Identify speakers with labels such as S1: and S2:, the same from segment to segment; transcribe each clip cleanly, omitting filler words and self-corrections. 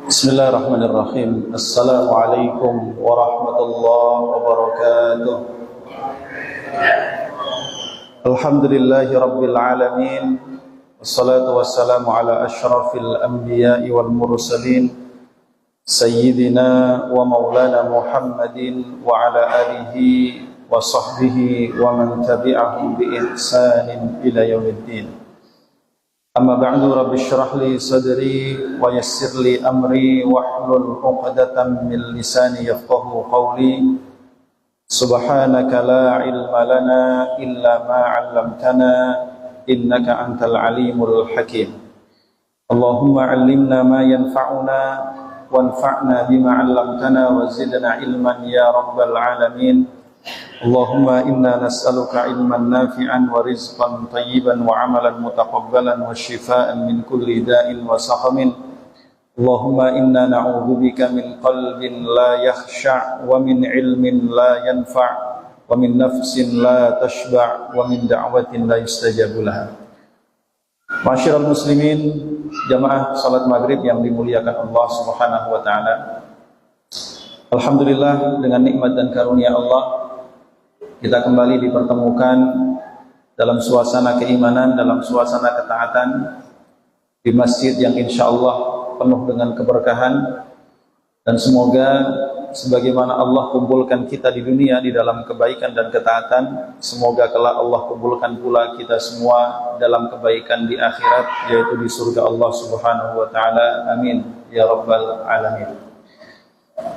S1: Bismillahirrahmanirrahim. Assalamualaikum warahmatullahi wabarakatuh. Alhamdulillahi rabbil alamin. Wassalatu wassalamu ala asyrafil anbiya'i wal mursalin Sayyidina wa maulana Muhammadin wa ala alihi wa sahbihi wa man tabi'ahum bi ihsanin ila yaumiddin. Amma ba'du, rabbi syrah li sadri wa yassir li amri wahlul 'uqdatam min lisani yafqahu qawli. Subhanaka la ilma lana illa ma 'allamtana innaka antal alimul hakim. Allahumma 'allimna ma yanfa'una wanfa'na bima 'allamtana wa zidna ilman ya rabbal alamin. Allahumma inna nas'aluka ilman nafi'an wa rizqan tayyiban wa amalan mutaqabbalan wa shifaan min kulli da'in wa saqamin. Allahumma inna na'udzubika min qalbin la yakhsha' wa min ilmin la yanfa' wa min nafsin la tashba' wa min da'watin la yustajabu laha. Ma'asyiral muslimin, jamaah salat maghrib yang dimuliakan Allah Subhanahu wa taala. Alhamdulillah, dengan nikmat dan karunia Allah kita kembali dipertemukan dalam suasana keimanan, dalam suasana ketaatan di masjid yang insya Allah penuh dengan keberkahan, dan semoga sebagaimana Allah kumpulkan kita di dunia di dalam kebaikan dan ketaatan, semoga kelak Allah kumpulkan pula kita semua dalam kebaikan di akhirat, yaitu di surga Allah Subhanahu wa taala. Amin ya rabbal alamin.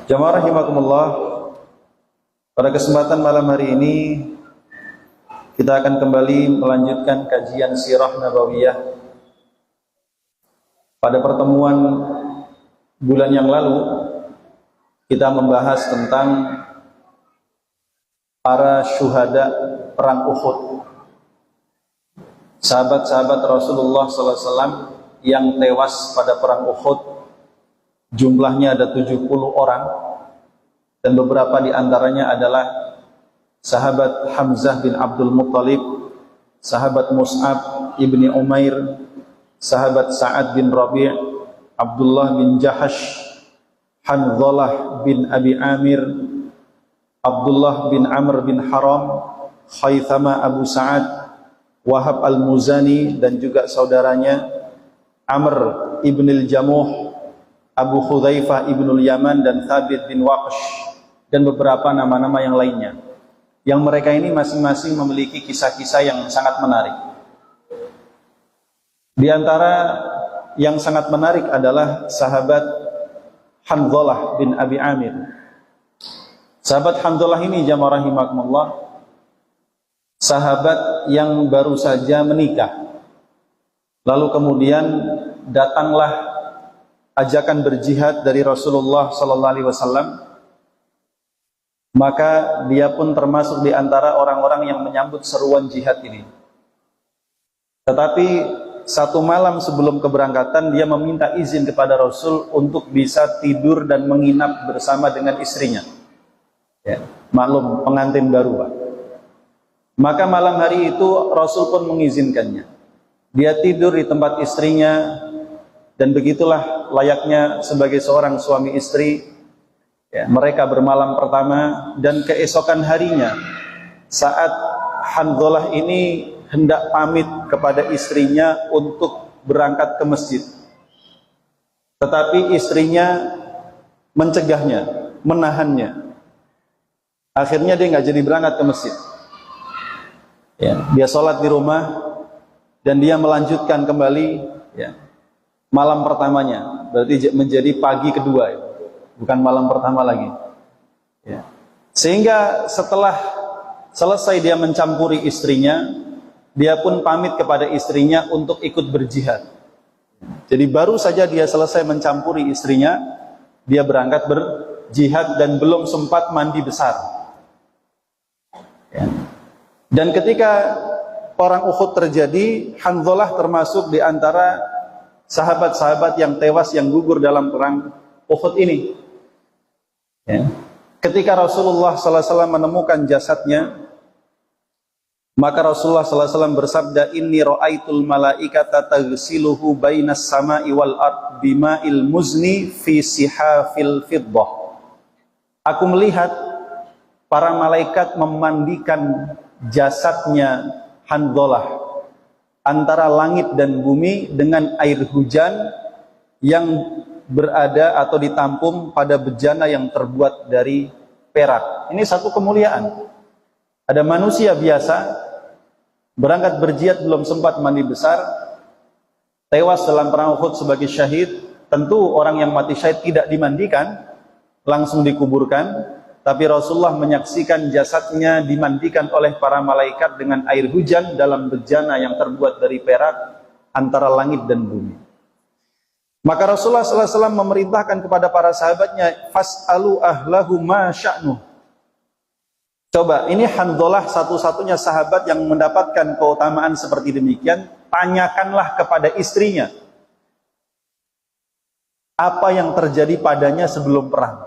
S1: Jamaah rahimakumullah, pada kesempatan malam hari ini kita akan kembali melanjutkan kajian sirah nabawiyah. Pada pertemuan bulan yang lalu kita membahas tentang para syuhada perang Uhud, sahabat-sahabat Rasulullah SAW yang tewas pada perang Uhud. Jumlahnya ada 70 orang, dan beberapa di antaranya adalah sahabat Hamzah bin Abdul Muttalib, sahabat Mus'ab ibni Umair, sahabat Sa'ad bin Rabi', Abdullah bin Jahash, Hanzalah bin Abi Amir, Abdullah bin Amr bin Haram, Khaythama Abu Sa'ad, Wahab al-Muzani, dan juga saudaranya Amr ibn al-Jamuh, Abu Hudzaifah ibnul Yaman, dan Thabit bin Waqsh, dan beberapa nama-nama yang lainnya, yang mereka ini masing-masing memiliki kisah-kisah yang sangat menarik. Di antara yang sangat menarik adalah sahabat Hanzalah bin Abi Amir. Sahabat Hanzalah ini, jamaah rahimakumullah, sahabat yang baru saja menikah, lalu kemudian datanglah ajakan berjihad dari Rasulullah sallallahu alaihi wasallam. Maka dia pun termasuk di antara orang-orang yang menyambut seruan jihad ini. Tetapi satu malam sebelum keberangkatan dia meminta izin kepada Rasul untuk bisa tidur dan menginap bersama dengan istrinya. Ya, maklum pengantin baru, Pak. Maka malam hari itu Rasul pun mengizinkannya. Dia tidur di tempat istrinya, dan begitulah layaknya sebagai seorang suami istri. Ya, mereka bermalam pertama, dan keesokan harinya saat Hanzalah ini hendak pamit kepada istrinya untuk berangkat ke masjid, tetapi istrinya mencegahnya, menahannya. Akhirnya dia nggak jadi berangkat ke masjid. Ya, dia sholat di rumah dan dia melanjutkan kembali, ya, malam pertamanya, berarti menjadi pagi kedua, ya, bukan malam pertama lagi. Ya. Sehingga setelah selesai dia mencampuri istrinya, dia pun pamit kepada istrinya untuk ikut berjihad. Jadi baru saja dia selesai mencampuri istrinya, dia berangkat berjihad dan belum sempat mandi besar. Ya. Dan ketika perang Uhud terjadi, Hanzalah termasuk di antara sahabat-sahabat yang tewas, yang gugur dalam perang Uhud ini. Ya. Ketika Rasulullah SAW menemukan jasadnya, Maka Rasulullah SAW bersabda, inni ra'aitul malaikata taghsiluhu bainas sama'i wal ard bima'il muzni fi sihafil fiddah. Aku melihat para malaikat memandikan jasadnya Hanzalah antara langit dan bumi dengan air hujan yang berada atau ditampung pada bejana yang terbuat dari perak. Ini satu kemuliaan. Ada manusia biasa berangkat berjihad, belum sempat mandi besar, tewas dalam perang Uhud sebagai syahid. Tentu orang yang mati syahid tidak dimandikan, langsung dikuburkan, tapi Rasulullah menyaksikan jasadnya dimandikan oleh para malaikat dengan air hujan dalam bejana yang terbuat dari perak antara langit dan bumi. Maka Rasulullah SAW memerintahkan kepada para sahabatnya, fas'alu ahlahu ma sya'nuh. Coba, ini Hanzalah satu-satunya sahabat yang mendapatkan keutamaan seperti demikian. Tanyakanlah kepada istrinya apa yang terjadi padanya sebelum perang.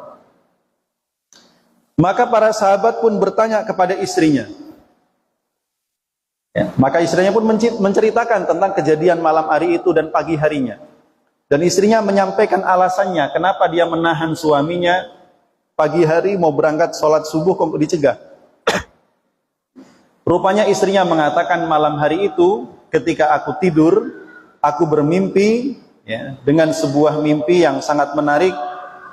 S1: Maka para sahabat pun bertanya kepada istrinya. Maka istrinya pun menceritakan tentang kejadian malam hari itu dan pagi harinya. Dan istrinya menyampaikan alasannya kenapa dia menahan suaminya pagi hari mau berangkat sholat subuh kok dicegah. Rupanya istrinya mengatakan, malam hari itu ketika aku tidur, aku bermimpi dengan sebuah mimpi yang sangat menarik.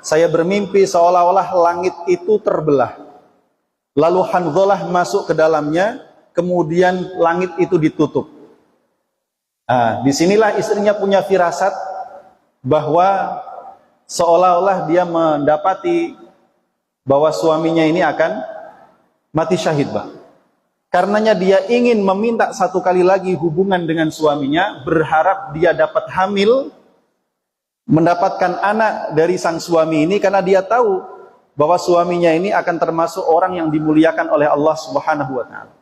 S1: Saya bermimpi seolah-olah langit itu terbelah. Lalu Hanzalah masuk ke dalamnya, kemudian langit itu ditutup. Disinilah istrinya punya firasat bahwa seolah-olah dia mendapati bahwa suaminya ini akan mati syahid, Pak. Karenanya dia ingin meminta satu kali lagi hubungan dengan suaminya, berharap dia dapat hamil, mendapatkan anak dari sang suami ini, karena dia tahu bahwa suaminya ini akan termasuk orang yang dimuliakan oleh Allah Subhanahu wa Ta'ala.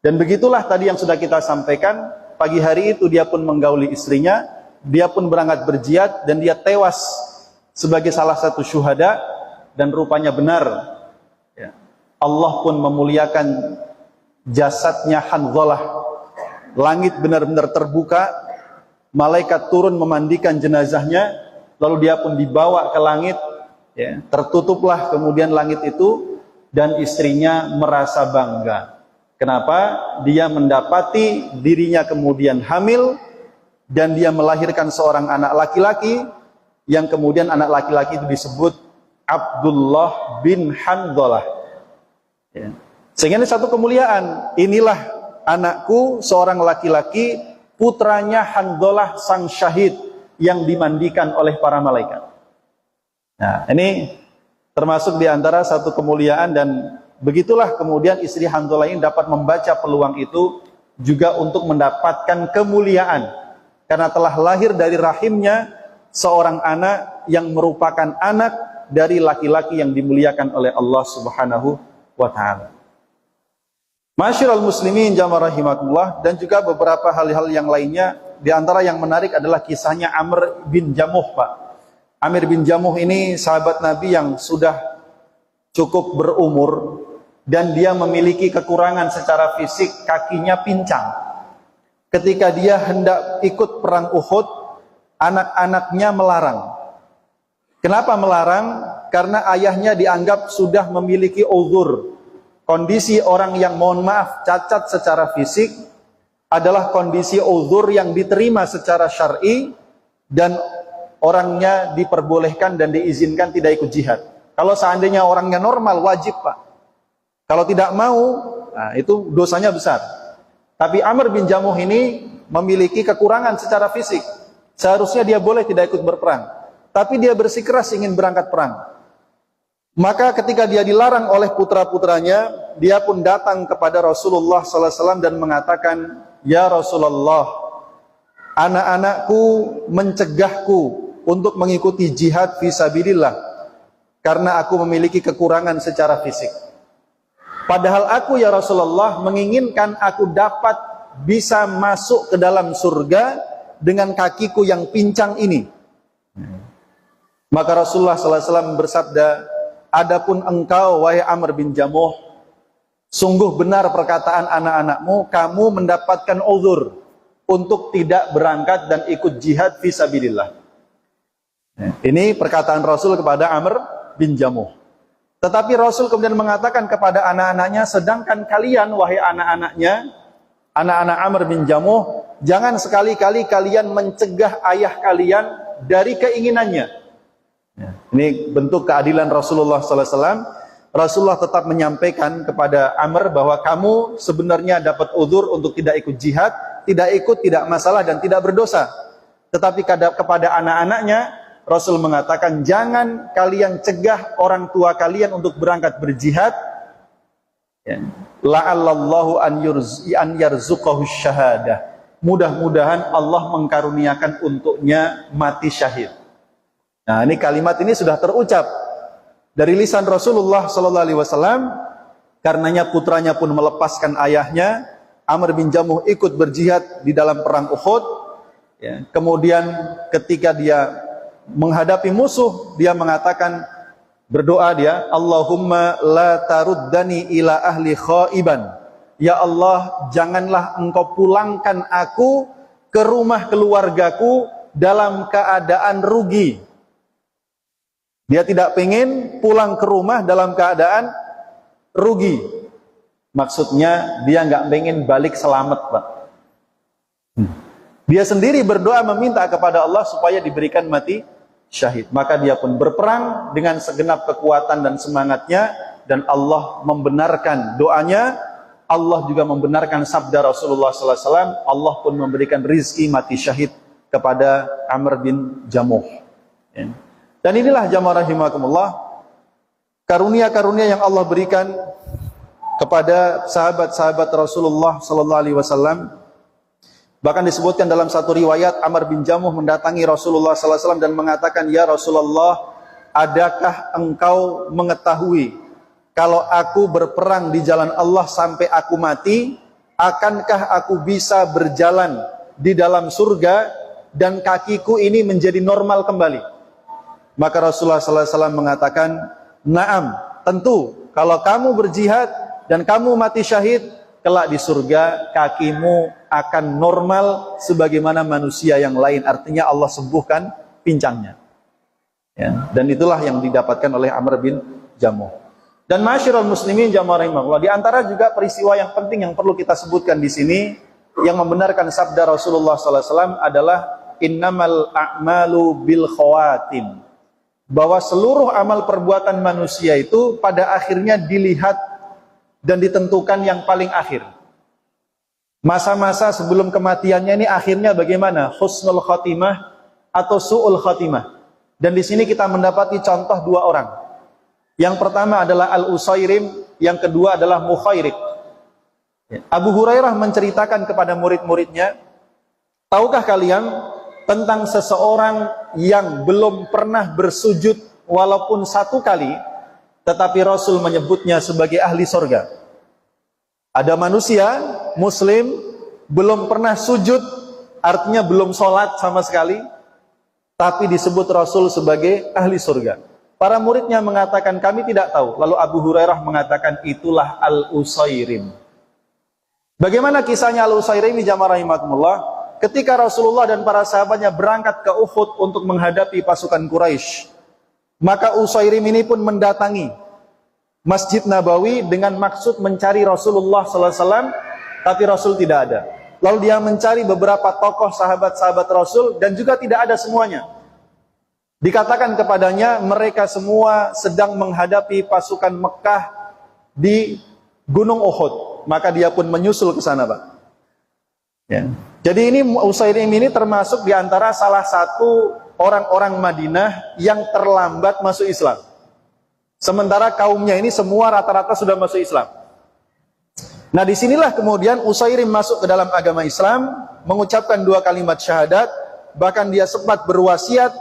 S1: Dan begitulah tadi yang sudah kita sampaikan, pagi hari itu dia pun menggauli istrinya, dia pun berangkat berjihad, dan dia tewas sebagai salah satu syuhada. Dan rupanya benar, Allah pun memuliakan jasadnya Hanzalah. Langit benar-benar terbuka, malaikat turun memandikan jenazahnya, lalu dia pun dibawa ke langit, tertutuplah kemudian langit itu, dan istrinya merasa bangga. Kenapa? Dia mendapati dirinya kemudian hamil, dan dia melahirkan seorang anak laki-laki, yang kemudian anak laki-laki itu disebut Abdullah bin Hanzalah. Sehingga ini satu kemuliaan. Inilah anakku, seorang laki-laki, putranya Hanzalah sang syahid yang dimandikan oleh para malaikat. Nah, ini termasuk di antara satu kemuliaan, dan begitulah kemudian istri Hanzalah ini dapat membaca peluang itu juga untuk mendapatkan kemuliaan, karena telah lahir dari rahimnya seorang anak yang merupakan anak dari laki-laki yang dimuliakan oleh Allah Subhanahu wa Ta'ala. Masyiral muslimin jamaah rahimakumullah, dan juga beberapa hal-hal yang lainnya. Di antara yang menarik adalah kisahnya Amr bin Jamuh, Pak. Amr bin Jamuh ini sahabat Nabi yang sudah cukup berumur, dan dia memiliki kekurangan secara fisik, kakinya pincang. Ketika dia hendak ikut perang Uhud, anak-anaknya melarang. Kenapa melarang? Karena ayahnya dianggap sudah memiliki uzur. Kondisi orang yang, mohon maaf, cacat secara fisik adalah kondisi uzur yang diterima secara syar'i, dan orangnya diperbolehkan dan diizinkan tidak ikut jihad. Kalau seandainya orangnya normal, wajib, Pak. Kalau tidak mau, nah, itu dosanya besar. Tapi Amr bin Jamuh ini memiliki kekurangan secara fisik. Seharusnya dia boleh tidak ikut berperang, tapi dia bersikeras ingin berangkat perang. Maka ketika dia dilarang oleh putra-putranya, dia pun datang kepada Rasulullah SAW dan mengatakan, ya Rasulullah, anak-anakku mencegahku untuk mengikuti jihad fisabilillah karena aku memiliki kekurangan secara fisik. Padahal aku, ya Rasulullah, menginginkan aku dapat bisa masuk ke dalam surga dengan kakiku yang pincang ini. Maka Rasulullah SAW bersabda, adapun engkau, wahai Amr bin Jamuh, Sungguh benar perkataan anak-anakmu, kamu mendapatkan uzur untuk tidak berangkat dan ikut jihad fisabilillah. Ini perkataan Rasul kepada Amr bin Jamuh. Tetapi Rasul kemudian mengatakan kepada anak-anaknya, sedangkan kalian wahai anak-anaknya, anak-anak Amr bin Jamuh, jangan sekali-kali kalian mencegah ayah kalian dari keinginannya. Ini bentuk keadilan Rasulullah SAW. Rasulullah tetap menyampaikan kepada Amr bahwa kamu sebenarnya dapat uzur untuk tidak ikut jihad, tidak ikut tidak masalah dan tidak berdosa. Tetapi kepada anak-anaknya, Rasul mengatakan jangan kalian cegah orang tua kalian untuk berangkat berjihad. La'allallahu an yarzuqahu syahadah. Mudah-mudahan Allah mengkaruniakan untuknya mati syahid. Nah, ini kalimat ini sudah terucap dari lisan Rasulullah sallallahu alaihi wasallam. Karenanya putranya pun melepaskan ayahnya. Amr bin Jamuh ikut berjihad di dalam perang Uhud. Kemudian ketika dia menghadapi musuh, dia mengatakan, berdoa dia, Allahumma la taruddani ila ahli khaiban. Ya Allah, janganlah engkau pulangkan aku ke rumah keluargaku dalam keadaan rugi. Dia tidak ingin pulang ke rumah dalam keadaan rugi. Maksudnya dia nggak ingin balik selamat, Pak. Dia sendiri berdoa meminta kepada Allah supaya diberikan mati syahid. Maka dia pun berperang dengan segenap kekuatan dan semangatnya, dan Allah membenarkan doanya. Allah juga membenarkan sabda Rasulullah SAW. Allah pun memberikan rizki mati syahid kepada Amr bin Jamuh. Dan inilah jamaah rahimakumullah, karunia-karunia yang Allah berikan kepada sahabat-sahabat Rasulullah SAW. Bahkan disebutkan dalam satu riwayat, Amr bin Jamuh mendatangi Rasulullah SAW dan mengatakan, ya Rasulullah, adakah engkau mengetahui kalau aku berperang di jalan Allah sampai aku mati, akankah aku bisa berjalan di dalam surga dan kakiku ini menjadi normal kembali? Maka Rasulullah SAW mengatakan, naam, tentu kalau kamu berjihad dan kamu mati syahid, kelak di surga kakimu akan normal sebagaimana manusia yang lain. Artinya Allah sembuhkan pincangnya. Dan itulah yang didapatkan oleh Amr bin Jamuh. Dan ma'asyiral muslimin jamaah rahimahullah, di antara juga peristiwa yang penting yang perlu kita sebutkan di sini yang membenarkan sabda Rasulullah SAW adalah innamal a'malu bil khawatim. Bahwa seluruh amal perbuatan manusia itu pada akhirnya dilihat dan ditentukan yang paling akhir. Masa-masa sebelum kematiannya ini akhirnya bagaimana? Husnul khatimah atau su'ul khatimah. Dan di sini kita mendapati contoh dua orang. Yang pertama adalah Al-Usairim, yang kedua adalah Mukhairik. Abu Hurairah menceritakan kepada murid-muridnya, tahukah kalian tentang seseorang yang belum pernah bersujud walaupun satu kali, tetapi Rasul menyebutnya sebagai ahli sorga. Ada manusia muslim belum pernah sujud, artinya belum sholat sama sekali, tapi disebut Rasul sebagai ahli surga. Para muridnya mengatakan kami tidak tahu. Lalu Abu Hurairah mengatakan itulah Al-Usairim. Bagaimana kisahnya Al-Usairim jamaah rahimakumullah? Ketika Rasulullah dan para sahabatnya berangkat ke Uhud untuk menghadapi pasukan Quraisy, maka Usairim ini pun mendatangi Masjid Nabawi dengan maksud mencari Rasulullah SAW, tapi Rasul tidak ada. Lalu dia mencari beberapa tokoh sahabat-sahabat Rasul dan juga tidak ada semuanya. Dikatakan kepadanya mereka semua sedang menghadapi pasukan Mekah di Gunung Uhud. Maka dia pun menyusul ke sana, Pak. Ya. Jadi ini Usairim ini termasuk di antara salah satu orang-orang Madinah yang terlambat masuk Islam. Sementara kaumnya ini semua rata-rata sudah masuk Islam. Nah, disinilah kemudian Usairim masuk ke dalam agama Islam, mengucapkan 2 kalimat syahadat, bahkan dia sempat berwasiat,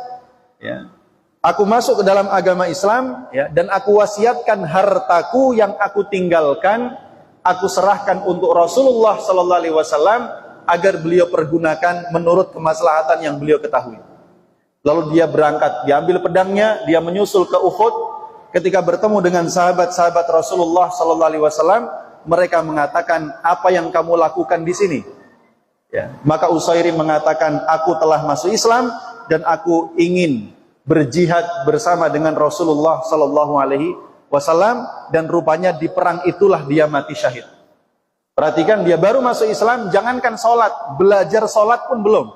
S1: ya, aku masuk ke dalam agama Islam, ya, dan aku wasiatkan hartaku yang aku tinggalkan, aku serahkan untuk Rasulullah SAW agar beliau pergunakan menurut kemaslahatan yang beliau ketahui. Lalu dia berangkat, dia ambil pedangnya, dia menyusul ke Uhud. Ketika bertemu dengan sahabat-sahabat Rasulullah SAW, mereka mengatakan, apa yang kamu lakukan di sini? Ya. Maka Usairim mengatakan, aku telah masuk Islam dan aku ingin berjihad bersama dengan Rasulullah Sallallahu Alaihi Wasallam, dan rupanya di perang itulah dia mati syahid. Perhatikan, dia baru masuk Islam, jangankan sholat, belajar sholat pun belum.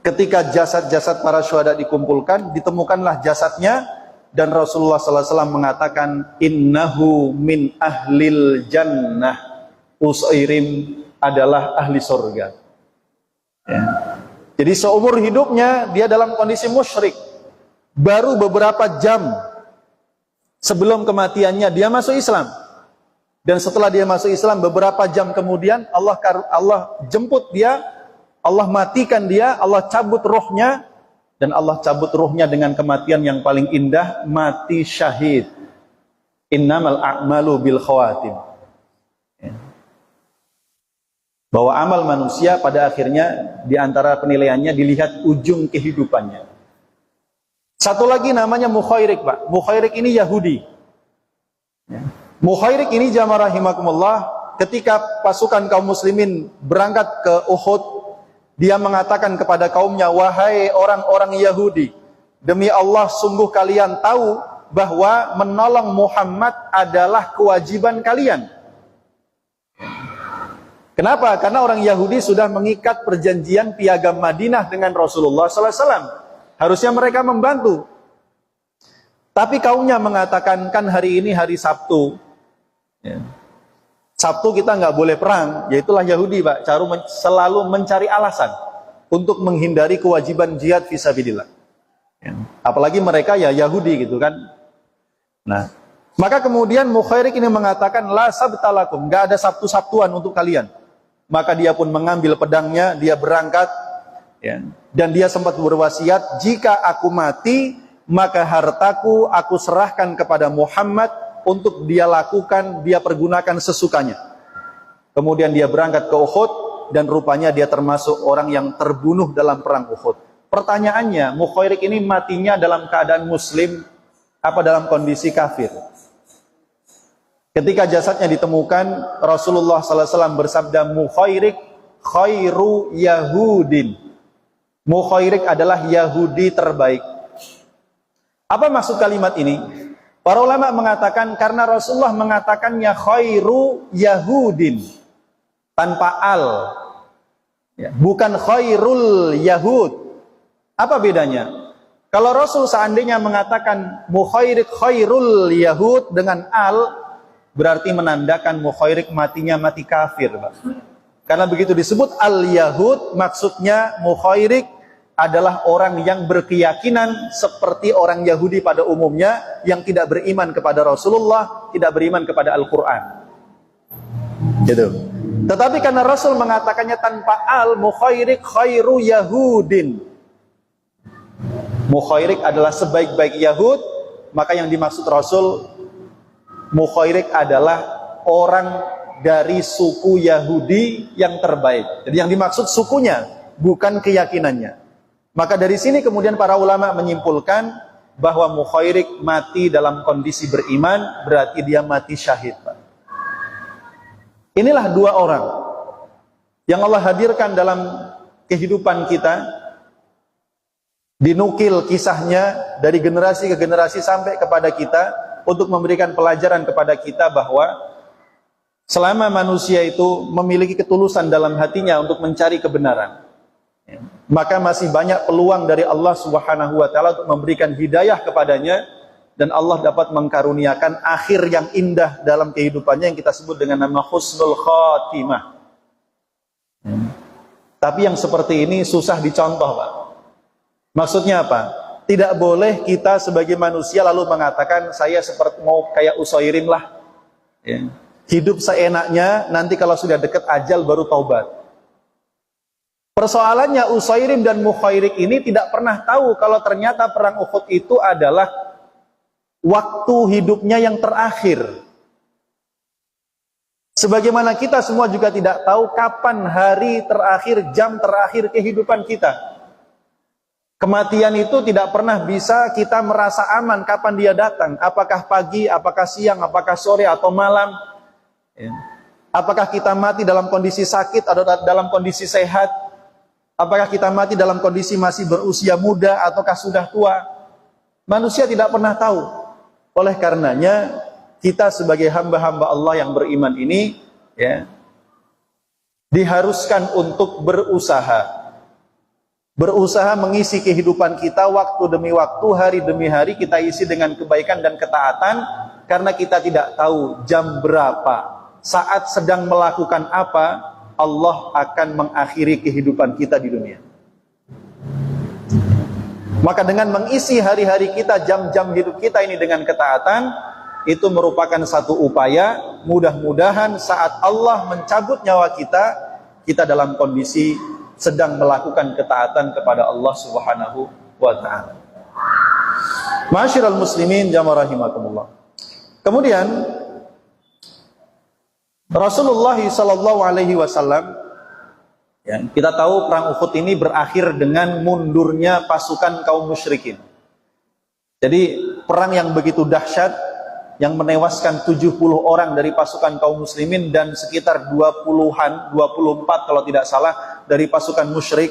S1: Ketika jasad-jasad para syuhada dikumpulkan, ditemukanlah jasadnya, dan Rasulullah Sallallahu Alaihi Wasallam mengatakan, innahu min ahlil jannah. Usairim adalah ahli surga. Ya. Jadi seumur hidupnya dia dalam kondisi musyrik. Baru beberapa jam sebelum kematiannya dia masuk Islam. Dan setelah dia masuk Islam, beberapa jam kemudian Allah jemput dia, Allah matikan dia, Allah cabut rohnya, dan Allah cabut rohnya dengan kematian yang paling indah, mati syahid. Innamal a'malu bil khawatim. Bahwa amal manusia pada akhirnya di antara penilaiannya dilihat ujung kehidupannya. Satu lagi namanya Mukhairik, Pak. Mukhairik ini Yahudi. Mukhairik ini jamaah rahimakumullah, ketika pasukan kaum muslimin berangkat ke Uhud, dia mengatakan kepada kaumnya, wahai orang-orang Yahudi, demi Allah sungguh kalian tahu bahwa menolong Muhammad adalah kewajiban kalian. Kenapa? Karena orang Yahudi sudah mengikat perjanjian piagam Madinah dengan Rasulullah Sallallahu Alaihi Wasallam. Harusnya mereka membantu. Tapi kaumnya mengatakan, kan hari ini hari Sabtu. Ya. Sabtu kita nggak boleh perang. Yaitulah Yahudi, Pak. Selalu mencari alasan untuk menghindari kewajiban jihad fisabilillah. Ya. Apalagi mereka ya Yahudi gitu kan. Nah, maka kemudian Mukhairik ini mengatakan, la sabtalakum, nggak ada Sabtu-Sabtuan untuk kalian. Maka dia pun mengambil pedangnya, dia berangkat, ya. Dan dia sempat berwasiat, jika aku mati, maka hartaku aku serahkan kepada Muhammad untuk dia lakukan, dia pergunakan sesukanya. Kemudian dia berangkat ke Uhud, dan rupanya dia termasuk orang yang terbunuh dalam perang Uhud. Pertanyaannya, Mukhairik ini matinya dalam keadaan muslim, apa dalam kondisi kafir? Ketika jasadnya ditemukan, Rasulullah Sallallahu Alaihi Wasallam bersabda, Mukhairik khairu Yahudin. Mukhairik adalah Yahudi terbaik. Apa maksud kalimat ini? Para ulama mengatakan karena Rasulullah mengatakannya khairu Yahudin tanpa al, ya, bukan khairul Yahud. Apa bedanya? Kalau Rasul seandainya mengatakan Mukhairik khairul Yahud dengan al, berarti menandakan Mukhairik matinya mati kafir, Pak. Karena begitu disebut al-Yahud, maksudnya Mukhairik adalah orang yang berkeyakinan seperti orang Yahudi pada umumnya, yang tidak beriman kepada Rasulullah, tidak beriman kepada Al-Quran. Gitu. Tetapi karena Rasul mengatakannya tanpa al, Mukhairik khairu Yahudin. Mukhairik adalah sebaik-baik Yahud, maka yang dimaksud Rasul, Mukhairik adalah orang dari suku Yahudi yang terbaik. Jadi yang dimaksud sukunya, bukan keyakinannya. Maka dari sini kemudian para ulama menyimpulkan bahwa Mukhairik mati dalam kondisi beriman, berarti dia mati syahid, Pak. Inilah dua orang yang Allah hadirkan dalam kehidupan kita, dinukil kisahnya dari generasi ke generasi sampai kepada kita, untuk memberikan pelajaran kepada kita bahwa selama manusia itu memiliki ketulusan dalam hatinya untuk mencari kebenaran, maka masih banyak peluang dari Allah Subhanahu wa Ta'ala untuk memberikan hidayah kepadanya, dan Allah dapat mengkaruniakan akhir yang indah dalam kehidupannya yang kita sebut dengan nama husnul khatimah. Tapi yang seperti ini susah dicontoh, Pak. Maksudnya apa? Tidak boleh kita sebagai manusia lalu mengatakan saya seperti mau kayak Usairim lah, ya. Hidup seenaknya, nanti kalau sudah dekat ajal baru taubat. Persoalannya Usairim dan Mukhairik ini tidak pernah tahu kalau ternyata perang Uhud itu adalah waktu hidupnya yang terakhir. Sebagaimana kita semua juga tidak tahu kapan hari terakhir, jam terakhir kehidupan kita. Kematian itu tidak pernah bisa kita merasa aman kapan dia datang. Apakah pagi, apakah siang, apakah sore atau malam. Ya. Apakah kita mati dalam kondisi sakit atau dalam kondisi sehat? Apakah kita mati dalam kondisi masih berusia muda ataukah sudah tua? Manusia tidak pernah tahu. Oleh karenanya, kita sebagai hamba-hamba Allah yang beriman ini, ya, diharuskan untuk berusaha mengisi kehidupan kita waktu demi waktu, hari demi hari kita isi dengan kebaikan dan ketaatan, karena kita tidak tahu jam berapa, saat sedang melakukan apa, Allah akan mengakhiri kehidupan kita di dunia. Maka dengan mengisi hari-hari kita, jam-jam hidup kita ini dengan ketaatan, itu merupakan satu upaya, mudah-mudahan saat Allah mencabut nyawa kita, kita dalam kondisi sedang melakukan ketaatan kepada Allah Subhanahu wa ta'ala. Ma'asyiral muslimin jamaah rahimakumullah. Kemudian Rasulullah sallallahu alaihi wasallam, ya, kita tahu perang Uhud ini berakhir dengan mundurnya pasukan kaum musyrikin. Jadi perang yang begitu dahsyat, yang menewaskan 70 orang dari pasukan kaum muslimin dan sekitar 20-an, 24 kalau tidak salah dari pasukan musyrik,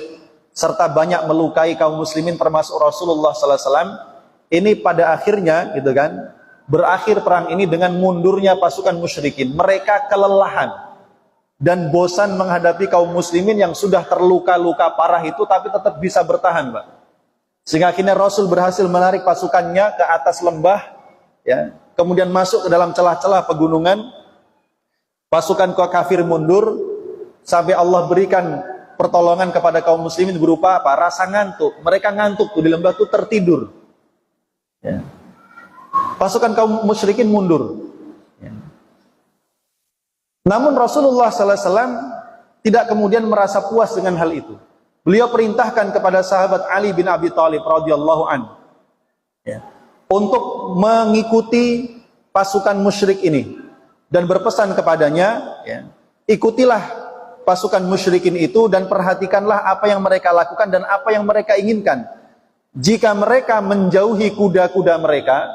S1: serta banyak melukai kaum muslimin termasuk Rasulullah sallallahu alaihi wasallam. Ini pada akhirnya gitu kan, berakhir perang ini dengan mundurnya pasukan musyrikin. Mereka kelelahan dan bosan menghadapi kaum muslimin yang sudah terluka-luka parah itu, tapi tetap bisa bertahan, Pak. Sehingga akhirnya Rasul berhasil menarik pasukannya ke atas lembah, ya, kemudian masuk ke dalam celah-celah pegunungan. Pasukan kafir mundur sampai Allah berikan pertolongan kepada kaum muslimin berupa apa? Rasa ngantuk. Mereka ngantuk tuh di lembah tuh, tertidur. Ya. Pasukan kaum musyrikin mundur. Ya. Namun Rasulullah SAW tidak kemudian merasa puas dengan hal itu. Beliau perintahkan kepada sahabat Ali bin Abi Thalib radhiyallahu anhu, ya, untuk mengikuti pasukan musyrik ini dan berpesan kepadanya, ya, ikutilah pasukan musyrikin itu dan perhatikanlah apa yang mereka lakukan dan apa yang mereka inginkan. Jika mereka menjauhi kuda-kuda mereka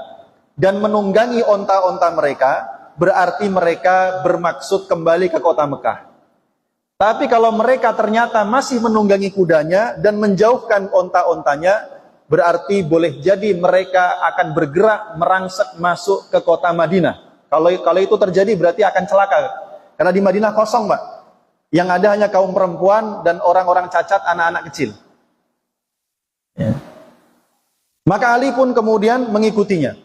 S1: dan menunggangi onta-onta mereka, berarti mereka bermaksud kembali ke kota Mekah. Tapi kalau mereka ternyata masih menunggangi kudanya dan menjauhkan onta-ontanya, berarti boleh jadi mereka akan bergerak merangsek masuk ke kota Madinah. Kalau itu terjadi berarti akan celaka. Karena di Madinah kosong, Pak. Yang ada hanya kaum perempuan dan orang-orang cacat, anak-anak kecil. Ya. Maka Ali pun kemudian mengikutinya.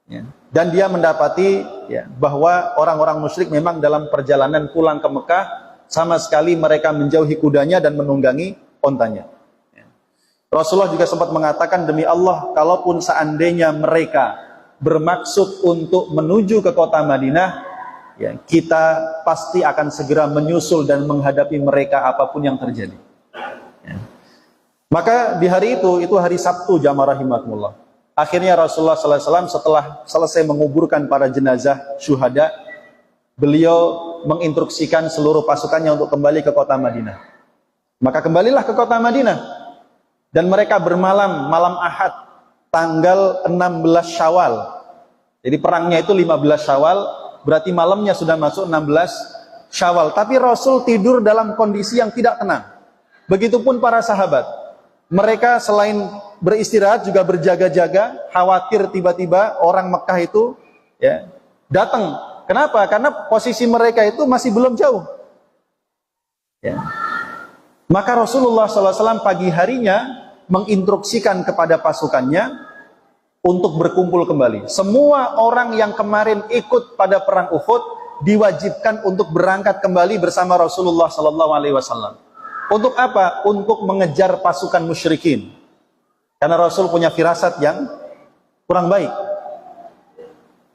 S1: Ya. Dan dia mendapati, ya, bahwa orang-orang musyrik memang dalam perjalanan pulang ke Mekah sama sekali mereka menjauhi kudanya dan menunggangi ontanya. Ya. Rasulullah juga sempat mengatakan, demi Allah, kalaupun seandainya mereka bermaksud untuk menuju ke kota Madinah, ya, kita pasti akan segera menyusul dan menghadapi mereka apapun yang terjadi. Ya. Maka di hari itu hari Sabtu jamaah rahimakumullah, akhirnya Rasulullah SAW setelah selesai menguburkan para jenazah syuhada, beliau menginstruksikan seluruh pasukannya untuk kembali ke kota Madinah. Maka kembalilah ke kota Madinah dan mereka bermalam malam Ahad tanggal 16 Syawal. Jadi perangnya itu 15 Syawal, berarti malamnya sudah masuk 16 Syawal. Tapi Rasul tidur dalam kondisi yang tidak tenang. Begitupun para sahabat. Mereka selain beristirahat juga berjaga-jaga, khawatir tiba-tiba orang Mekah itu, ya, datang. Kenapa? Karena posisi mereka itu masih belum jauh. Ya. Maka Rasulullah SAW pagi harinya menginstruksikan kepada pasukannya untuk berkumpul kembali. Semua orang yang kemarin ikut pada perang Uhud diwajibkan untuk berangkat kembali bersama Rasulullah SAW. Untuk apa? Untuk mengejar pasukan musyrikin. Karena Rasul punya firasat yang kurang baik.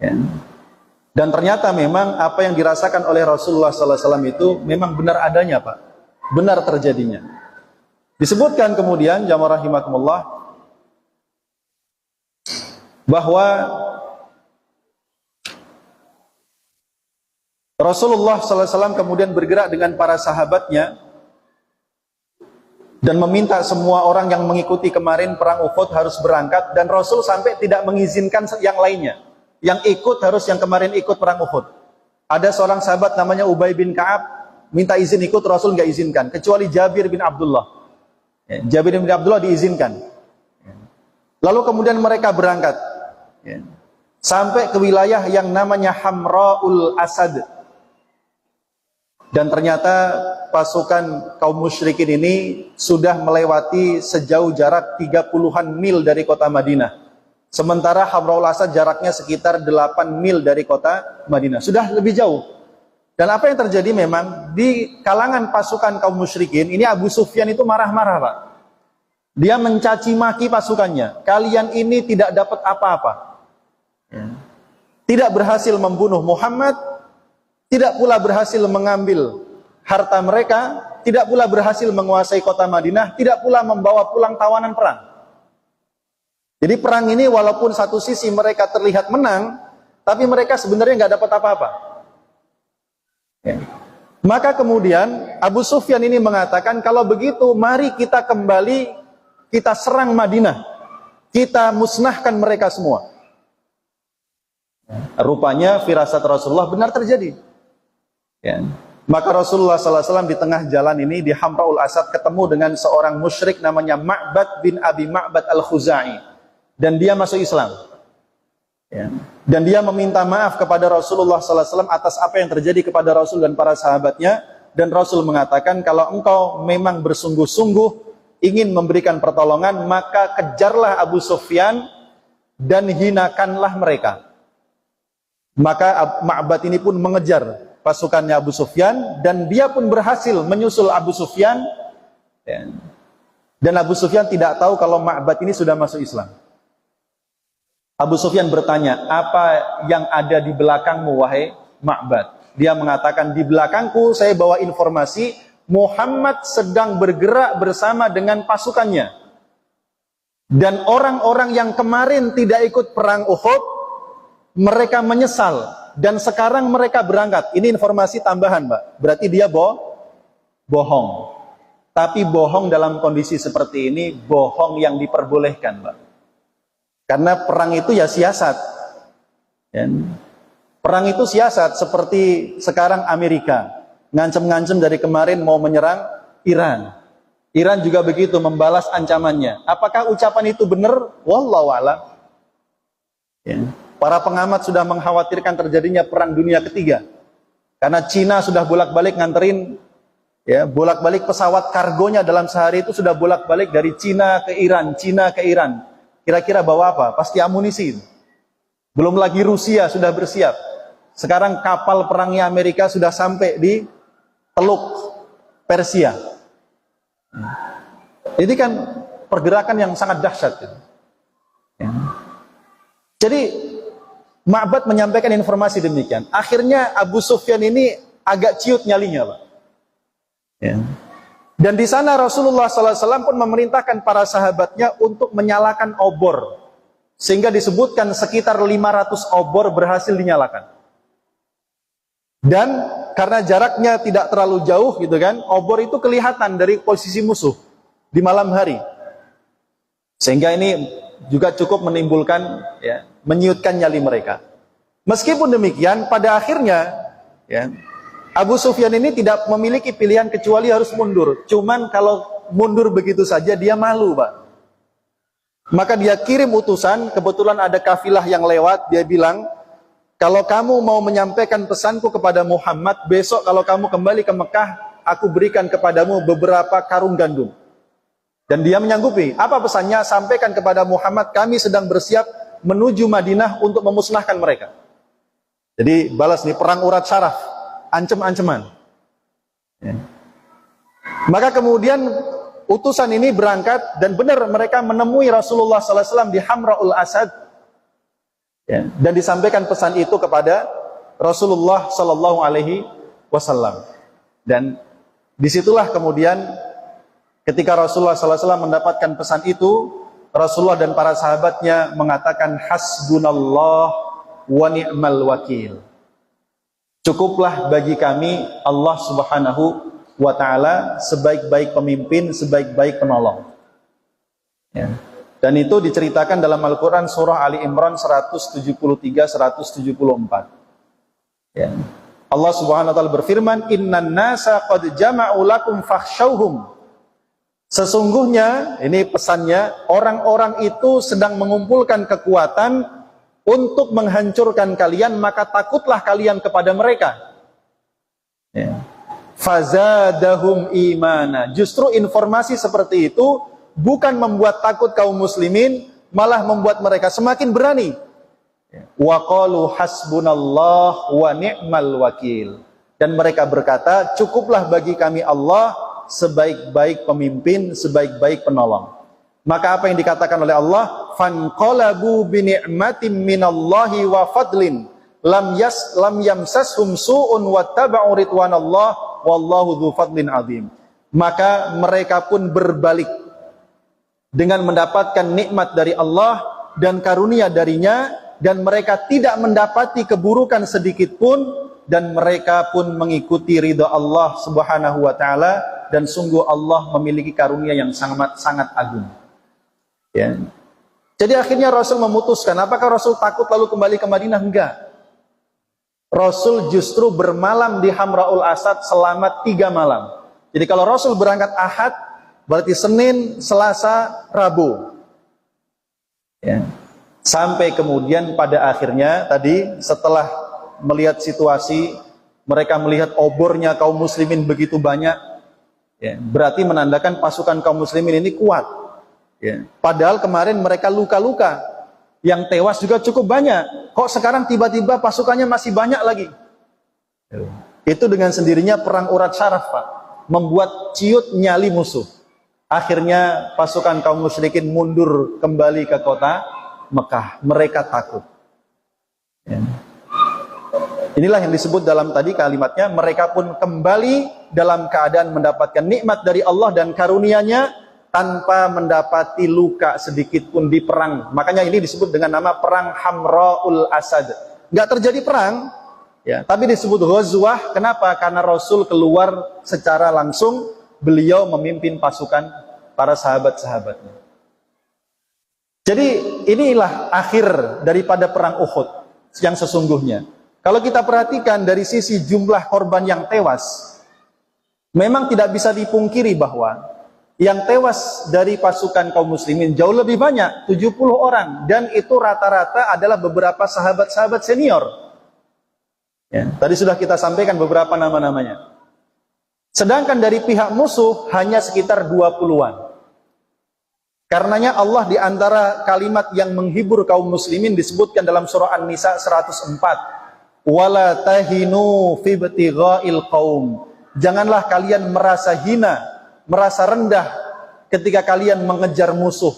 S1: Ya. Dan ternyata memang apa yang dirasakan oleh Rasulullah SAW itu memang benar adanya, Pak. Benar terjadinya. Disebutkan kemudian, jamaah rahimakumullah, bahwa Rasulullah SAW kemudian bergerak dengan para sahabatnya dan meminta semua orang yang mengikuti kemarin perang Uhud harus berangkat, dan Rasul sampai tidak mengizinkan yang lainnya. Yang ikut harus yang kemarin ikut perang Uhud. Ada seorang sahabat namanya Ubay bin Ka'ab minta izin ikut, Rasul nggak izinkan, kecuali Jabir bin Abdullah. Jabir bin Abdullah diizinkan. Lalu kemudian mereka berangkat sampai ke wilayah yang namanya Hamra'ul Asad. Dan ternyata pasukan kaum musyrikin ini sudah melewati sejauh jarak 30-an mil dari kota Madinah. Sementara Hamra'ul Asad jaraknya sekitar 8 mil dari kota Madinah. Sudah lebih jauh. Dan apa yang terjadi memang di kalangan pasukan kaum musyrikin, ini Abu Sufyan itu marah-marah, Pak. Dia mencaci maki pasukannya. Kalian ini tidak dapat apa-apa. Tidak berhasil membunuh Muhammad, tidak pula berhasil mengambil harta mereka, tidak pula berhasil menguasai kota Madinah, tidak pula membawa pulang tawanan perang. Jadi perang ini walaupun satu sisi mereka terlihat menang, tapi mereka sebenarnya nggak dapat apa-apa. Maka kemudian Abu Sufyan ini mengatakan, kalau begitu mari kita kembali, kita serang Madinah, kita musnahkan mereka semua. Rupanya firasat Rasulullah benar terjadi. Maka Rasulullah SAW di tengah jalan ini di Hamra'ul Asad ketemu dengan seorang musyrik namanya Ma'bad bin Abi Ma'bad Al-Khuzai, dan dia masuk Islam. Dan dia meminta maaf kepada Rasulullah SAW atas apa yang terjadi kepada Rasul dan para sahabatnya. Dan Rasul mengatakan, kalau engkau memang bersungguh-sungguh ingin memberikan pertolongan, maka kejarlah Abu Sufyan dan hinakanlah mereka. Maka Ma'bad ini pun mengejar pasukannya Abu Sufyan, dan dia pun berhasil menyusul Abu Sufyan. Dan Abu Sufyan tidak tahu kalau Ma'bad ini sudah masuk Islam. Abu Sufyan bertanya, apa yang ada di belakangmu wahai Ma'bad? Dia mengatakan, di belakangku saya bawa informasi Muhammad sedang bergerak bersama dengan pasukannya. Dan orang-orang yang kemarin tidak ikut perang Uhud, mereka menyesal dan sekarang mereka berangkat. Ini informasi tambahan, Mbak. Berarti dia bohong. Tapi bohong dalam kondisi seperti ini, bohong yang diperbolehkan, Mbak. Karena perang itu ya siasat. Perang itu siasat, seperti sekarang Amerika ngancem-ngancem dari kemarin mau menyerang Iran. Iran juga begitu membalas ancamannya. Apakah ucapan itu benar? Wallahu a'lam. Para pengamat sudah mengkhawatirkan terjadinya perang dunia ketiga. Karena Cina sudah bolak-balik nganterin, bolak-balik pesawat kargonya dalam sehari itu sudah bolak-balik dari Cina ke Iran, Cina ke Iran. Kira-kira bawa apa? Pasti amunisi. Belum lagi Rusia sudah bersiap. Sekarang kapal perangnya Amerika sudah sampai di Teluk Persia. Ini kan pergerakan yang sangat dahsyat. Jadi Ma'bad menyampaikan informasi demikian. Akhirnya Abu Sufyan ini agak ciut nyalinya, Pak. Dan di sana Rasulullah SAW pun memerintahkan para sahabatnya untuk menyalakan obor. Sehingga disebutkan sekitar 500 obor berhasil dinyalakan. Dan karena jaraknya tidak terlalu jauh gitu kan, obor itu kelihatan dari posisi musuh di malam hari. Sehingga ini juga cukup menimbulkan, menyiutkan nyali mereka. Meskipun demikian, pada akhirnya Abu Sufyan ini tidak memiliki pilihan kecuali harus mundur. Cuman kalau mundur begitu saja dia malu, Pak. Maka dia kirim utusan, kebetulan ada kafilah yang lewat, dia bilang, kalau kamu mau menyampaikan pesanku kepada Muhammad, besok kalau kamu kembali ke Mekah, aku berikan kepadamu beberapa karung gandum. Dan dia menyanggupi. Apa pesannya? Sampaikan kepada Muhammad, kami sedang bersiap menuju Madinah untuk memusnahkan mereka. Jadi balas nih, perang urat syaraf, ancam-ancaman. Maka kemudian utusan ini berangkat, dan benar mereka menemui Rasulullah SAW di Hamra'ul Asad. Dan disampaikan pesan itu kepada Rasulullah SAW. Dan disitulah kemudian ketika Rasulullah SAW mendapatkan pesan itu, Rasulullah dan para sahabatnya mengatakan, hasbunallah wa ni'mal wakil. Cukuplah bagi kami Allah Subhanahu wa ta'ala sebaik-baik pemimpin, sebaik-baik penolong. Dan itu diceritakan dalam Al-Quran surah Ali Imran 173-174. Allah Subhanahu wa taala berfirman, "Innan nasa qad jama'u lakum fakhshawhum." Sesungguhnya, ini pesannya, orang-orang itu sedang mengumpulkan kekuatan untuk menghancurkan kalian, maka takutlah kalian kepada mereka. Ya. Fazadahum imana. Justru informasi seperti itu bukan membuat takut kaum muslimin, malah membuat mereka semakin berani. Wa qalu hasbunallah wa ni'mal wakil. Dan mereka berkata, cukuplah bagi kami Allah sebaik-baik pemimpin, sebaik-baik penolong. Maka apa yang dikatakan oleh Allah? Fanqalabu bi ni'matin minallahi wa fadlin lam yamsashum su'un wattaba'u ridwanallah wallahu dzu fadlin azim. Maka mereka pun berbalik dengan mendapatkan nikmat dari Allah dan karunia darinya, dan mereka tidak mendapati keburukan sedikit pun, dan mereka pun mengikuti ridha Allah Subhanahu wa taala, dan sungguh Allah memiliki karunia yang sangat agung. Ya. Jadi akhirnya Rasul memutuskan, apakah Rasul takut lalu kembali ke Madinah? Enggak. Rasul justru bermalam di Hamraul Asad selama 3 malam. Jadi kalau Rasul berangkat Ahad, berarti Senin, Selasa, Rabu. Ya. Sampai kemudian pada akhirnya tadi setelah melihat situasi, mereka melihat obornya kaum muslimin begitu banyak, ya, berarti menandakan pasukan kaum muslimin ini kuat. Ya. Padahal kemarin mereka luka-luka, yang tewas juga cukup banyak. Kok sekarang tiba-tiba pasukannya masih banyak lagi? Ya. Itu dengan sendirinya perang urat syaraf, Pak, membuat ciut nyali musuh. Akhirnya pasukan kaum musyrikin mundur kembali ke kota Mekah. Mereka takut. Ya. Inilah yang disebut dalam tadi kalimatnya, mereka pun kembali dalam keadaan mendapatkan nikmat dari Allah dan karunia-Nya tanpa mendapati luka sedikit pun di perang. Makanya ini disebut dengan nama perang Hamraul Asad. Nggak terjadi perang, ya, tapi disebut ghazwah. Kenapa? Karena Rasul keluar secara langsung, beliau memimpin pasukan para sahabat-sahabatnya. Jadi inilah akhir daripada perang Uhud yang sesungguhnya. Kalau kita perhatikan dari sisi jumlah korban yang tewas, memang tidak bisa dipungkiri bahwa yang tewas dari pasukan kaum muslimin jauh lebih banyak, 70 orang. Dan itu rata-rata adalah beberapa sahabat-sahabat senior. Ya, tadi sudah kita sampaikan beberapa nama-namanya. Sedangkan dari pihak musuh hanya sekitar 20-an. Karenanya Allah di antara kalimat yang menghibur kaum muslimin disebutkan dalam surah An-Nisa 104. Wala tahinu fi ibtigha'il qaum. Janganlah kalian merasa hina, merasa rendah ketika kalian mengejar musuh,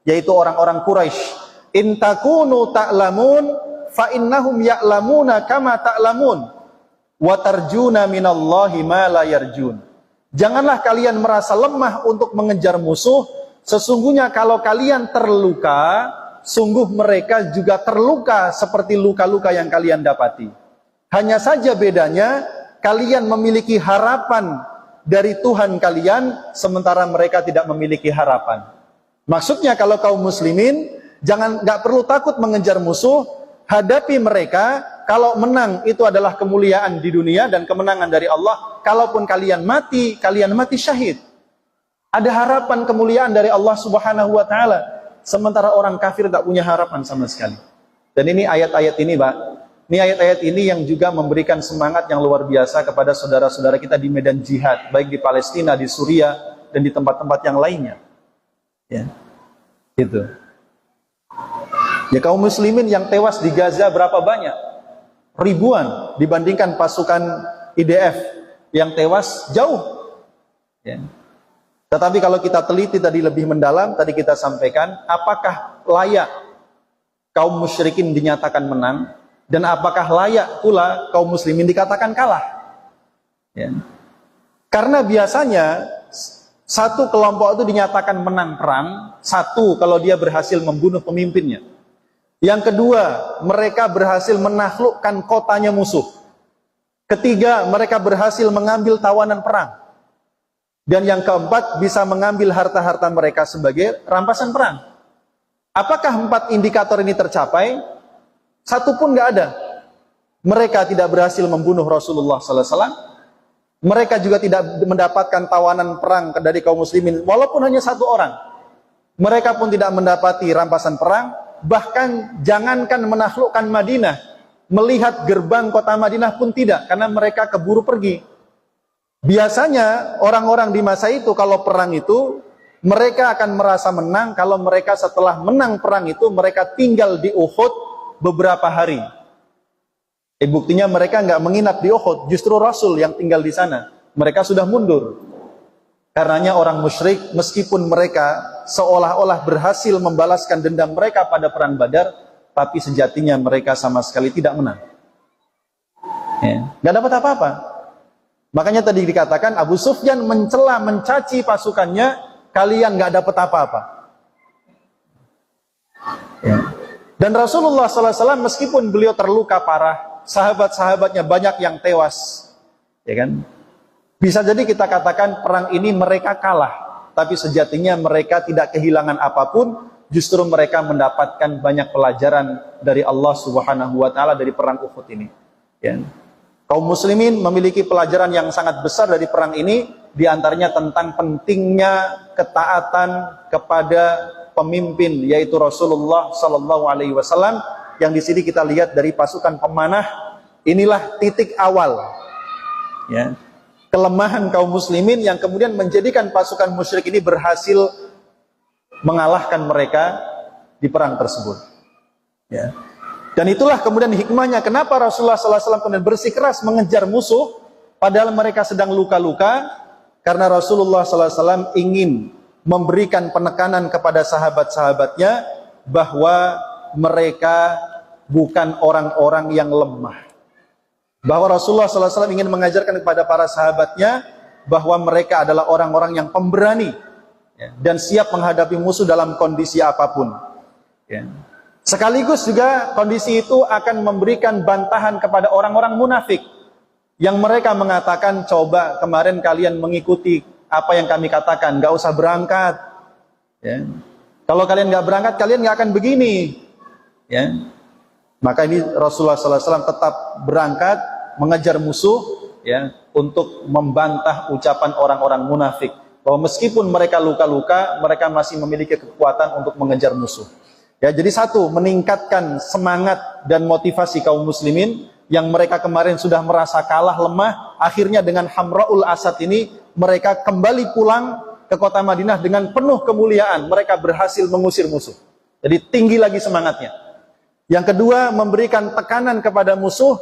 S1: yaitu orang-orang Quraisy. In takunu ta'lamun fa innahum ya'lamuna kama ta'lamun wa tarjuna minallahi ma la yarjun. Janganlah kalian merasa lemah untuk mengejar musuh. Sesungguhnya kalau kalian terluka, sungguh mereka juga terluka seperti luka-luka yang kalian dapati. Hanya saja bedanya, kalian memiliki harapan dari Tuhan kalian, sementara mereka tidak memiliki harapan. Maksudnya kalau kaum muslimin, nggak perlu takut mengejar musuh, hadapi mereka. Kalau menang itu adalah kemuliaan di dunia dan kemenangan dari Allah. Kalaupun kalian mati syahid. Ada harapan kemuliaan dari Allah Subhanahu wa taala, sementara orang kafir tak punya harapan sama sekali. Dan ini ayat-ayat ini, Pak. Ini ayat-ayat ini yang juga memberikan semangat yang luar biasa kepada saudara-saudara kita di medan jihad, baik di Palestina, di Suriah, dan di tempat-tempat yang lainnya. Ya. Gitu. Ya, kaum muslimin yang tewas di Gaza berapa banyak? Ribuan dibandingkan pasukan IDF yang tewas jauh. Ya. Tetapi kalau kita teliti tadi lebih mendalam, tadi kita sampaikan, apakah layak kaum musyrikin dinyatakan menang, dan apakah layak pula kaum muslimin dikatakan kalah? Ya. Karena biasanya satu kelompok itu dinyatakan menang perang, satu kalau dia berhasil membunuh pemimpinnya. Yang kedua, mereka berhasil menaklukkan kotanya musuh. Ketiga, mereka berhasil mengambil tawanan perang. Dan yang keempat, bisa mengambil harta-harta mereka sebagai rampasan perang. Apakah 4 indikator ini tercapai? Satu pun nggak ada. mereka tidak berhasil membunuh Rasulullah sallallahu alaihi wasallam. Mereka juga tidak mendapatkan tawanan perang dari kaum muslimin walaupun hanya satu orang. Mereka pun tidak mendapati rampasan perang, bahkan jangankan menaklukkan Madinah, melihat gerbang kota Madinah pun tidak, karena mereka keburu pergi. Biasanya orang-orang di masa itu kalau perang itu mereka akan merasa menang kalau mereka setelah menang perang itu mereka tinggal di Uhud beberapa hari. Buktinya mereka nggak menginap di Uhud, justru Rasul yang tinggal di sana. Mereka sudah mundur. Karenanya orang musyrik meskipun mereka seolah-olah berhasil membalaskan dendam mereka pada perang Badar, tapi sejatinya mereka sama sekali tidak menang. Nggak dapat apa-apa. Makanya tadi dikatakan Abu Sufyan mencela, mencaci pasukannya, kalian nggak dapat apa-apa. Dan Rasulullah SAW meskipun beliau terluka parah, sahabat-sahabatnya banyak yang tewas, ya kan? Bisa jadi kita katakan perang ini mereka kalah, tapi sejatinya mereka tidak kehilangan apapun, justru mereka mendapatkan banyak pelajaran dari Allah Subhanahu wa taala dari perang Uhud ini. Ya. Kaum muslimin memiliki pelajaran yang sangat besar dari perang ini, di antaranya tentang pentingnya ketaatan kepada pemimpin yaitu Rasulullah sallallahu alaihi wasallam, yang di sini kita lihat dari pasukan pemanah. Inilah titik awal, ya, kelemahan kaum muslimin yang kemudian menjadikan pasukan musyrik ini berhasil mengalahkan mereka di perang tersebut. Ya. Dan itulah kemudian hikmahnya kenapa Rasulullah SAW kemudian bersikeras mengejar musuh padahal mereka sedang luka-luka, karena Rasulullah SAW ingin memberikan penekanan kepada sahabat-sahabatnya bahwa mereka bukan orang-orang yang lemah. Bahwa Rasulullah SAW ingin mengajarkan kepada para sahabatnya bahwa mereka adalah orang-orang yang pemberani, ya, dan siap menghadapi musuh dalam kondisi apapun. Ya. Sekaligus juga kondisi itu akan memberikan bantahan kepada orang-orang munafik yang mereka mengatakan, coba kemarin kalian mengikuti apa yang kami katakan, gak usah berangkat. Ya. Kalau kalian gak berangkat, kalian gak akan begini. Ya. Maka ini Rasulullah SAW tetap berangkat mengejar musuh, ya, untuk membantah ucapan orang-orang munafik bahwa meskipun mereka luka-luka, mereka masih memiliki kekuatan untuk mengejar musuh. Ya, jadi satu, meningkatkan semangat dan motivasi kaum muslimin yang mereka kemarin sudah merasa kalah, lemah. Akhirnya dengan Hamra'ul Asad ini mereka kembali pulang ke kota Madinah dengan penuh kemuliaan. Mereka berhasil mengusir musuh. Jadi tinggi lagi semangatnya. Yang kedua, memberikan tekanan kepada musuh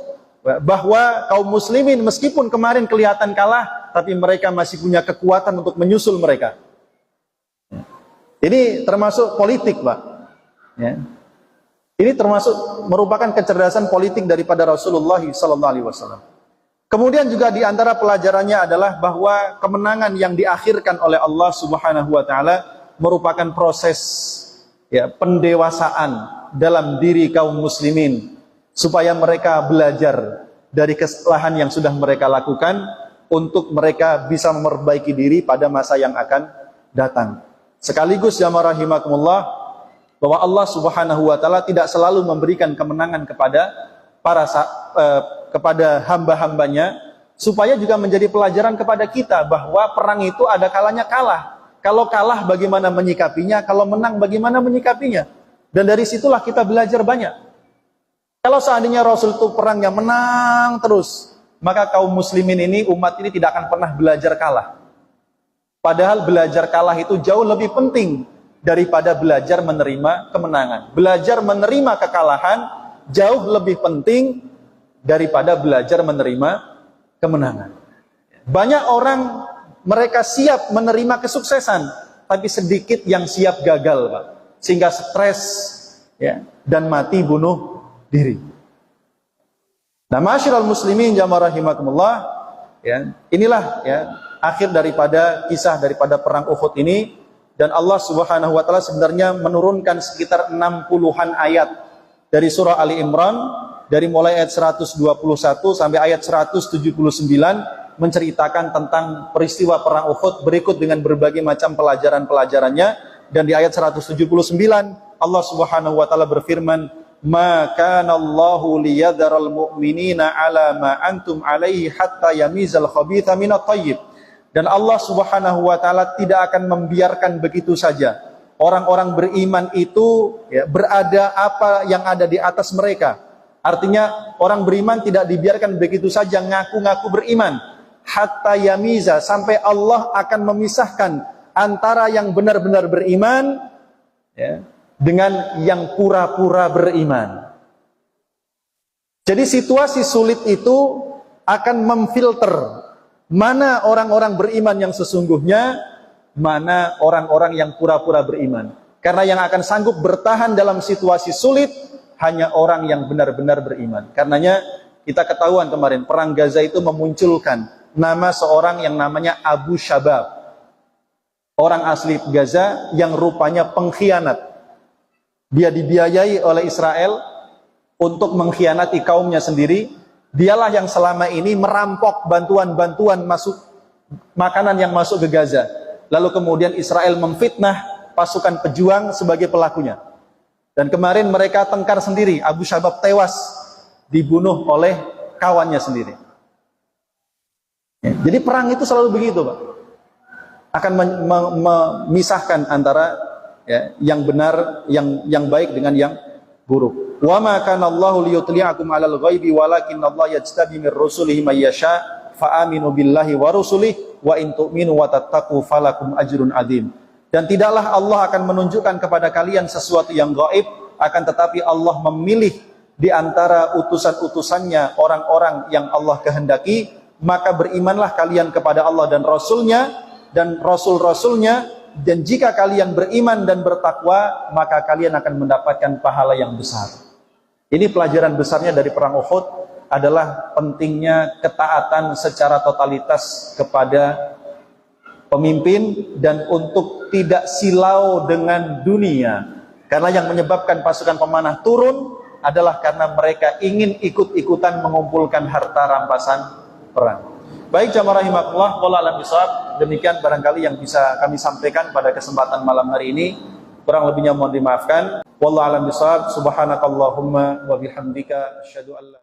S1: bahwa kaum muslimin meskipun kemarin kelihatan kalah, tapi mereka masih punya kekuatan untuk menyusul mereka. Ini termasuk politik, Pak. Ya. Ini termasuk merupakan kecerdasan politik daripada Rasulullah SAW. Kemudian juga di antara pelajarannya adalah bahwa kemenangan yang diakhirkan oleh Allah Subhanahu wa taala merupakan proses, ya, pendewasaan dalam diri kaum muslimin supaya mereka belajar dari kesalahan yang sudah mereka lakukan untuk mereka bisa memperbaiki diri pada masa yang akan datang. Sekaligus jamaah rahimakumullah, bahwa Allah Subhanahu wa taala tidak selalu memberikan kemenangan kepada kepada hamba-hambanya, supaya juga menjadi pelajaran kepada kita bahwa perang itu ada kalanya kalah. Kalau kalah bagaimana menyikapinya, kalau menang bagaimana menyikapinya. Dan dari situlah kita belajar banyak. Kalau seandainya Rasul itu perangnya menang terus, maka kaum muslimin ini, umat ini tidak akan pernah belajar kalah. Padahal belajar kalah itu jauh lebih penting daripada belajar menerima kemenangan. Belajar menerima kekalahan jauh lebih penting daripada belajar menerima kemenangan. Banyak orang mereka siap menerima kesuksesan, tapi sedikit yang siap gagal, Pak. Sehingga stres, ya, dan mati bunuh diri. Nah, ma'asyiral muslimin jamaah rahimakumullah, ya, inilah, ya, akhir daripada kisah daripada perang Uhud ini. Dan Allah Subhanahu wa taala sebenarnya menurunkan sekitar 60-an ayat dari surah Ali Imran, dari mulai ayat 121 sampai ayat 179, menceritakan tentang peristiwa perang Uhud berikut dengan berbagai macam pelajaran-pelajarannya. Dan di ayat 179 Allah Subhanahu wa taala berfirman, ma kana Allahu liyadharal mu'minina ala ma antum alaihi hatta yamizal khabitha minat thayyib. Dan Allah Subhanahu wa taala tidak akan membiarkan begitu saja orang-orang beriman itu berada apa yang ada di atas mereka. Artinya orang beriman tidak dibiarkan begitu saja ngaku-ngaku beriman, hatta yamiza, sampai Allah akan memisahkan antara yang benar-benar beriman dengan yang pura-pura beriman. Jadi situasi sulit itu akan memfilter mana orang-orang beriman yang sesungguhnya, mana orang-orang yang pura-pura beriman. Karena yang akan sanggup bertahan dalam situasi sulit hanya orang yang benar-benar beriman. Karenanya kita ketahuan kemarin perang Gaza itu memunculkan nama seorang yang namanya Abu Shabab, orang asli Gaza yang rupanya pengkhianat. Dia dibiayai oleh Israel untuk mengkhianati kaumnya sendiri. Dialah yang selama ini merampok bantuan-bantuan masuk makanan yang masuk ke Gaza. Lalu kemudian Israel memfitnah pasukan pejuang sebagai pelakunya. Dan kemarin mereka tengkar sendiri, Abu Shabab tewas dibunuh oleh kawannya sendiri. Jadi perang itu selalu begitu, Pak. Akan memisahkan antara yang benar, yang baik dengan yang buruk. Wa ma kana Allahu liyutli'akum 'alal ghaibi walakinnallaha yajtabi min rusulihi may yasha fa aminu billahi wa rusulihi wa in tu'minu wa tattaqu falakum ajrun 'adzim. Dan tidaklah Allah akan menunjukkan kepada kalian sesuatu yang gaib, akan tetapi Allah memilih di antara utusan-utusannya orang-orang yang Allah kehendaki, maka berimanlah kalian kepada Allah dan Rasulnya dan Rasul-Rasulnya, dan jika kalian beriman dan bertakwa, maka kalian akan mendapatkan pahala yang besar. Ini pelajaran besarnya dari perang Uhud adalah pentingnya ketaatan secara totalitas kepada pemimpin dan untuk tidak silau dengan dunia. Karena yang menyebabkan pasukan pemanah turun adalah karena mereka ingin ikut-ikutan mengumpulkan harta rampasan perang. Baik jamaah rahimakumullah, wallahu a'lam bishawab. Demikian barangkali yang bisa kami sampaikan pada kesempatan malam hari ini. Kurang lebihnya mohon dimaafkan. Wallahu a'lam bishawab. Subhanakallahumma wa bihamdika asyhadu an la